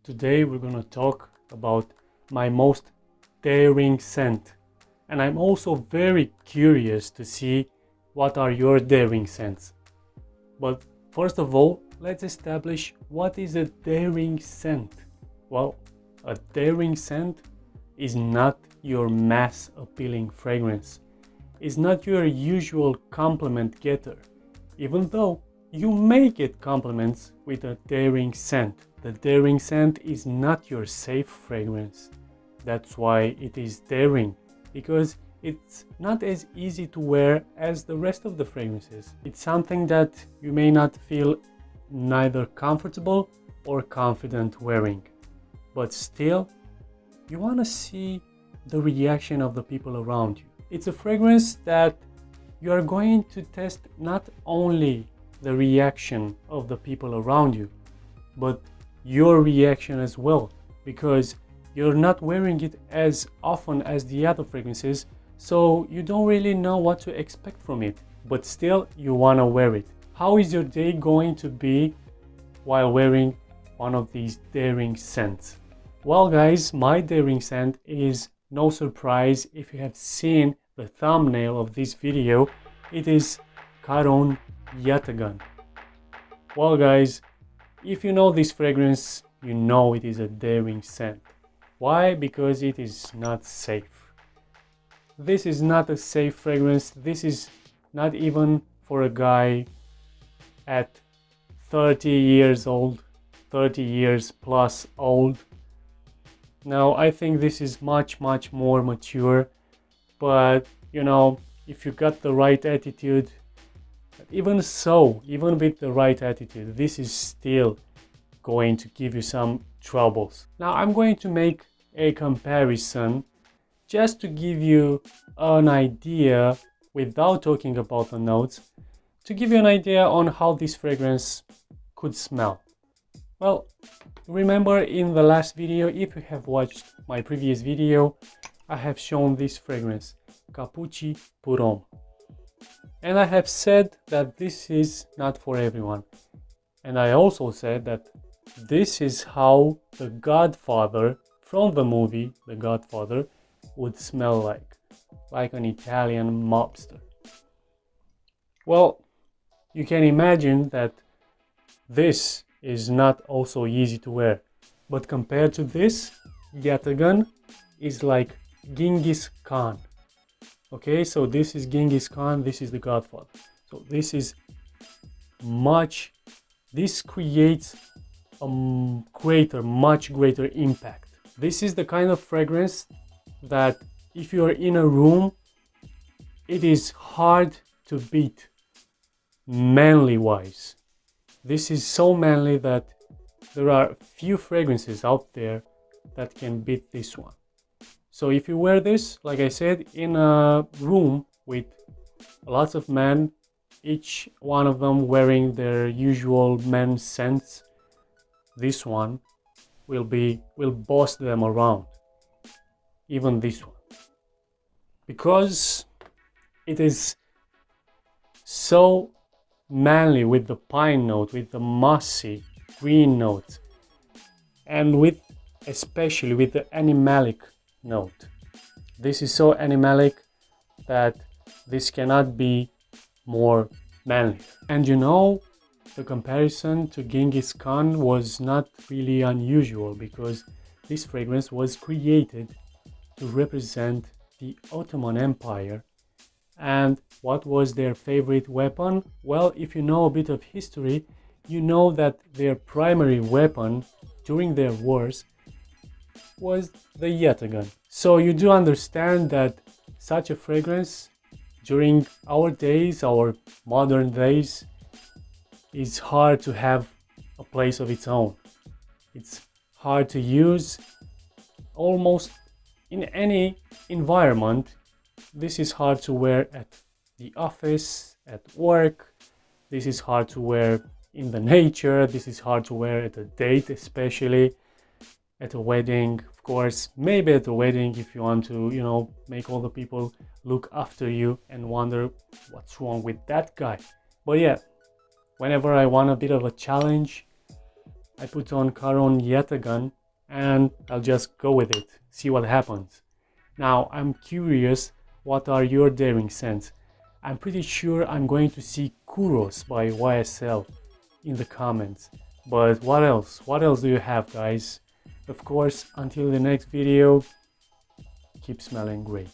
Today we're gonna talk about my most daring scent. And I'm also very curious to see what are your daring scents. But first of all, let's establish what is a daring scent. Well, a daring scent is not your mass appealing fragrance. It's not your usual compliment getter, even though you may get compliments with a daring scent. The daring scent is not your safe fragrance. That's why it is daring, because it's not as easy to wear as the rest of the fragrances. It's something that you may not feel neither comfortable or confident wearing, but still you want to see the reaction of the people around you. It's a fragrance that you are going to test not only the reaction of the people around you, but your reaction as well, because you're not wearing it as often as the other fragrances, so you don't really know what to expect from it, but still you want to wear it. How is your day going to be while wearing one of these daring scents? Well guys, my daring scent is no surprise if you have seen the thumbnail of this video. It is Caron Yatagan. Well guys, if you know this fragrance, you know it is a daring scent. Why? Because it is not safe. This is not a safe fragrance. This is not even for a guy at 30 years old, 30 years plus old. Now, I think this is much more mature, but you know, if you got the right attitude, even so, even with the right attitude, this is still going to give you some troubles. Now, I'm going to make a comparison just to give you an idea without talking about the notes, to give you an idea on how this fragrance could smell. Well, remember in the last video, if you have watched my previous video, I have shown this fragrance, Capucci Purom. And I have said that this is not for everyone. And I also said that this is how the Godfather from the movie The Godfather would smell like an Italian mobster. Well, you can imagine that this is not also easy to wear, but compared to this, Yatagan is like Genghis Khan. Okay, so this is Genghis Khan, this is the Godfather. So this is this creates a much greater impact. This is the kind of fragrance that if you are in a room, it is hard to beat manly wise. This is so manly that there are few fragrances out there that can beat this one. So if you wear this, like I said, in a room with lots of men, each one of them wearing their usual men's scents, this one will boss them around. Even this one. Because it is so manly with the pine note, with the mossy green notes, and especially with the animalic note. This is so animalic that this cannot be more manly. And you know, the comparison to Genghis Khan was not really unusual, because this fragrance was created to represent the Ottoman Empire. And what was their favorite weapon? Well, if you know a bit of history, you know that their primary weapon during their wars was the Yatagan. So you do understand that such a fragrance during our days, our modern days, is hard to have a place of its own. It's hard to use almost in any environment. This is hard to wear at the office, at work. This is hard to wear in the nature. This is hard to wear at a date, especially at a wedding. Of course, maybe at a wedding if you want to, you know, make all the people look after you and wonder what's wrong with that guy. But yeah, whenever I want a bit of a challenge, I put on Caron Yatagan and I'll just go with it, see what happens. Now I'm curious, what are your daring scents? I'm pretty sure I'm going to see Kuros by YSL in the comments. But what else? What else do you have, guys? Of course, until the next video, keep smelling great.